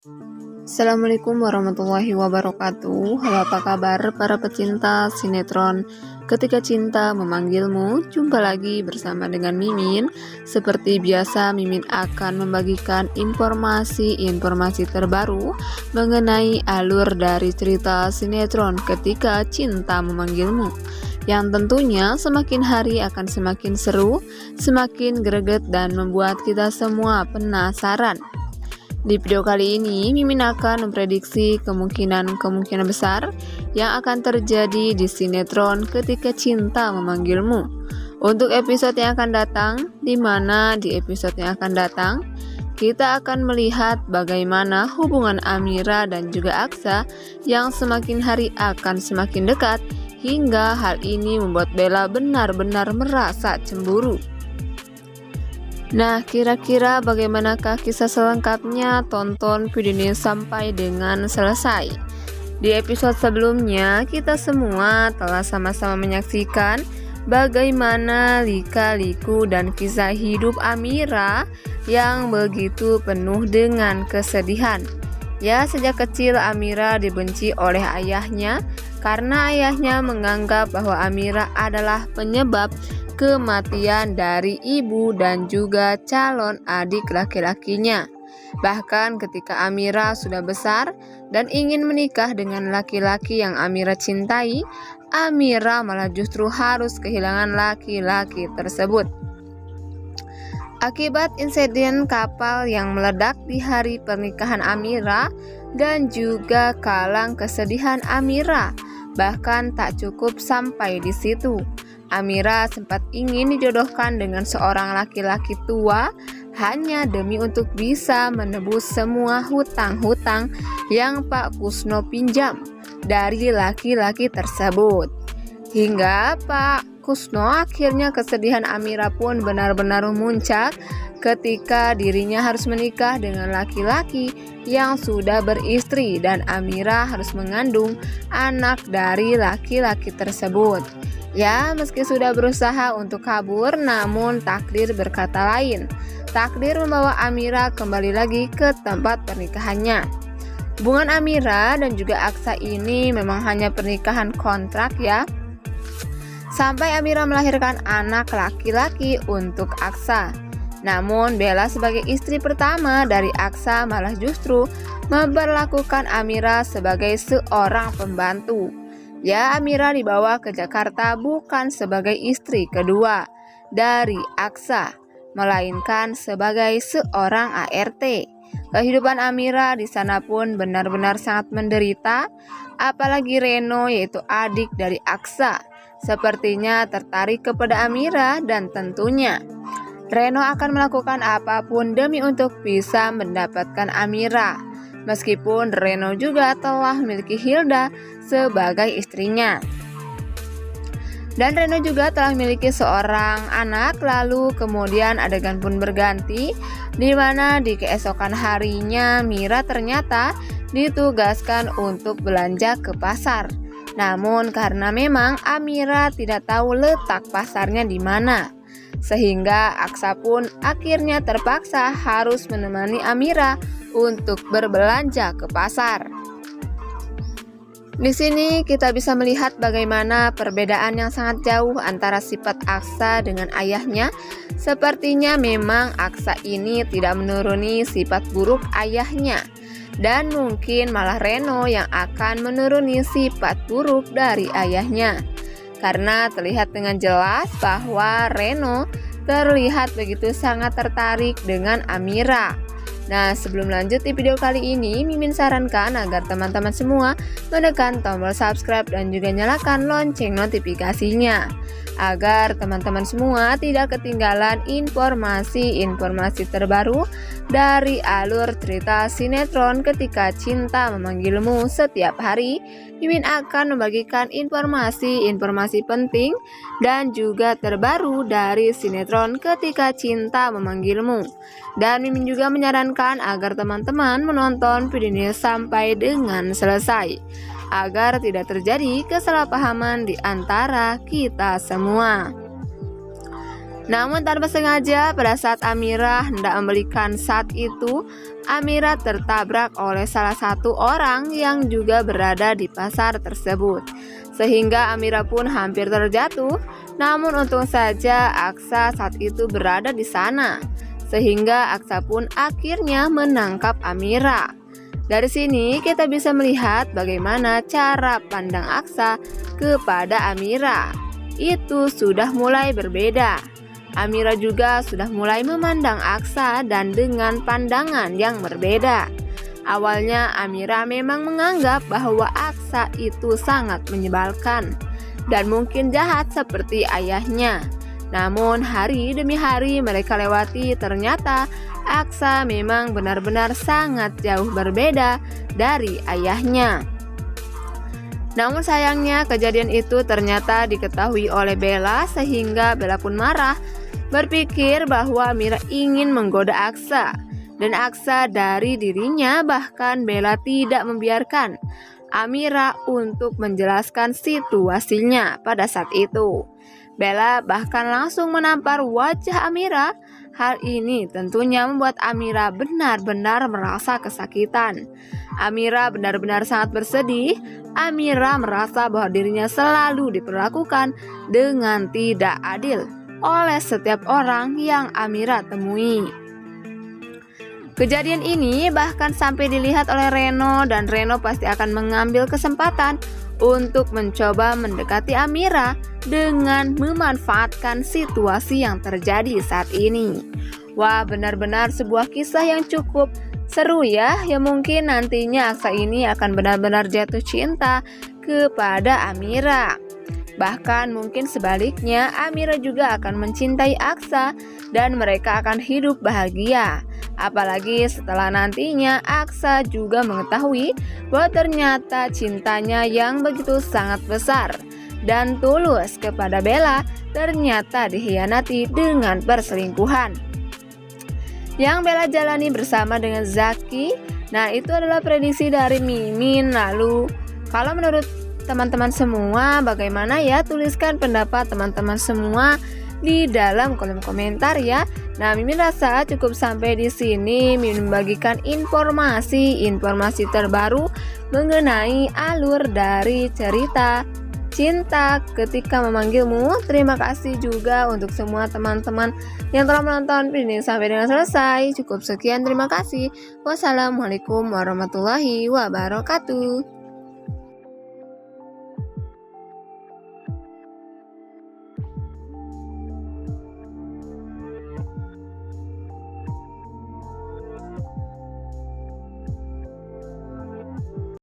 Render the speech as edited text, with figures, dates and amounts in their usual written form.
Assalamualaikum warahmatullahi wabarakatuh. Halo, apa kabar para pecinta sinetron Ketika Cinta Memanggilmu? Jumpa lagi bersama dengan Mimin. Seperti biasa, Mimin akan membagikan informasi terbaru mengenai alur dari cerita sinetron Ketika Cinta Memanggilmu, yang tentunya semakin hari akan semakin seru, semakin greget, dan membuat kita semua penasaran. Di video kali ini, Mimin akan memprediksi kemungkinan besar yang akan terjadi di sinetron Ketika Cinta Memanggilmu untuk episode yang akan datang, di mana di episode yang akan datang kita akan melihat bagaimana hubungan Amira dan juga Aksa yang semakin hari akan semakin dekat, hingga hal ini membuat Bella benar-benar merasa cemburu. Nah, kira-kira bagaimanakah kisah selengkapnya? Tonton video ini sampai dengan selesai. Di episode sebelumnya, kita semua telah sama-sama menyaksikan bagaimana lika-liku dan kisah hidup Amira yang begitu penuh dengan kesedihan. Ya, sejak kecil Amira dibenci oleh ayahnya karena ayahnya menganggap bahwa Amira adalah penyebab kematian dari ibu dan juga calon adik laki-lakinya. Bahkan ketika Amira sudah besar dan ingin menikah dengan laki-laki yang Amira cintai, Amira malah justru harus kehilangan laki-laki tersebut. Akibat insiden kapal yang meledak di hari pernikahan Amira dan juga kalang kesedihan Amira. Bahkan tak cukup sampai di situ, Amira sempat ingin dijodohkan dengan seorang laki-laki tua hanya demi untuk bisa menebus semua hutang-hutang yang Pak Kusno pinjam dari laki-laki tersebut. Hingga Pak Kusno akhirnya kesedihan Amira pun benar-benar memuncak ketika dirinya harus menikah dengan laki-laki yang sudah beristri dan Amira harus mengandung anak dari laki-laki tersebut. Ya, meski sudah berusaha untuk kabur, namun takdir berkata lain. Takdir membawa Amira kembali lagi ke tempat pernikahannya. Hubungan Amira dan juga Aksa ini memang hanya pernikahan kontrak ya. Sampai Amira melahirkan anak laki-laki untuk Aksa. Namun Bella sebagai istri pertama dari Aksa malah justru memperlakukan Amira sebagai seorang pembantu. Ya, Amira dibawa ke Jakarta bukan sebagai istri kedua dari Aksa, melainkan sebagai seorang ART. Kehidupan Amira di sana pun benar-benar sangat menderita, apalagi Reno yaitu adik dari Aksa sepertinya tertarik kepada Amira dan tentunya Reno akan melakukan apapun demi untuk bisa mendapatkan Amira. Meskipun Reno juga telah memiliki Hilda sebagai istrinya. Dan Reno juga telah memiliki seorang anak, lalu kemudian adegan pun berganti, di mana di keesokan harinya Mira ternyata ditugaskan untuk belanja ke pasar. Namun karena memang Amira tidak tahu letak pasarnya di mana, sehingga Aksa pun akhirnya terpaksa harus menemani Amira untuk berbelanja ke pasar. Di sini kita bisa melihat bagaimana perbedaan yang sangat jauh antara sifat Aksa dengan ayahnya. Sepertinya memang Aksa ini tidak menuruni sifat buruk ayahnya, dan mungkin malah Reno yang akan menuruni sifat buruk dari ayahnya. Karena terlihat dengan jelas bahwa Reno terlihat begitu sangat tertarik dengan Amira. Nah, sebelum lanjut di video kali ini, Mimin sarankan agar teman-teman semua menekan tombol subscribe dan juga nyalakan lonceng notifikasinya, agar teman-teman semua tidak ketinggalan informasi terbaru dari alur cerita sinetron Ketika Cinta Memanggilmu. Setiap hari Mimin akan membagikan informasi penting dan juga terbaru dari sinetron Ketika Cinta Memanggilmu. Dan Mimin juga menyarankan agar teman-teman menonton video ini sampai dengan selesai, agar tidak terjadi kesalahpahaman di antara kita semua. Namun tanpa sengaja pada saat Amirah hendak membelikan saat itu, Amirah tertabrak oleh salah satu orang yang juga berada di pasar tersebut. Sehingga Amirah pun hampir terjatuh, namun untung saja Aksa saat itu berada di sana. Sehingga Aksa pun akhirnya menangkap Amirah. Dari sini kita bisa melihat bagaimana cara pandang Aksa kepada Amirah. Itu sudah mulai berbeda. Amirah juga sudah mulai memandang Aksa dan dengan pandangan yang berbeda. Awalnya Amirah memang menganggap bahwa Aksa itu sangat menyebalkan dan mungkin jahat seperti ayahnya. Namun hari demi hari mereka lewati, ternyata Aksa memang benar-benar sangat jauh berbeda dari ayahnya. Namun sayangnya kejadian itu ternyata diketahui oleh Bella, sehingga Bella pun marah, berpikir bahwa Amirah ingin menggoda Aksa. Dan Aksa dari dirinya, bahkan Bella tidak membiarkan Amirah untuk menjelaskan situasinya pada saat itu. Bella bahkan langsung menampar wajah Amirah. Hal ini tentunya membuat Amirah benar-benar merasa kesakitan. Amirah benar-benar sangat bersedih. Amirah merasa bahwa dirinya selalu diperlakukan dengan tidak adil oleh setiap orang yang Amirah temui. Kejadian ini bahkan sampai dilihat oleh Reno, dan Reno pasti akan mengambil kesempatan untuk mencoba mendekati Amirah dengan memanfaatkan situasi yang terjadi saat ini. Wah, benar-benar sebuah kisah yang cukup seru ya. Ya mungkin nantinya Aksa ini akan benar-benar jatuh cinta kepada Amirah. Bahkan mungkin sebaliknya, Amirah juga akan mencintai Aksa dan mereka akan hidup bahagia. Apalagi setelah nantinya Aksa juga mengetahui bahwa ternyata cintanya yang begitu sangat besar dan tulus kepada Bella ternyata dikhianati dengan perselingkuhan yang Bella jalani bersama dengan Zaki. Nah, itu adalah prediksi dari Mimin. Lalu kalau menurut teman-teman semua bagaimana ya? Tuliskan pendapat teman-teman semua di dalam kolom komentar ya. Nah, Mimin rasa cukup sampai di sini. Mimin membagikan informasi terbaru mengenai alur dari cerita Cinta Ketika Memanggilmu. Terima kasih juga untuk semua teman-teman yang telah menonton video ini sampai dengan selesai. Cukup sekian, terima kasih. Wassalamualaikum warahmatullahi wabarakatuh.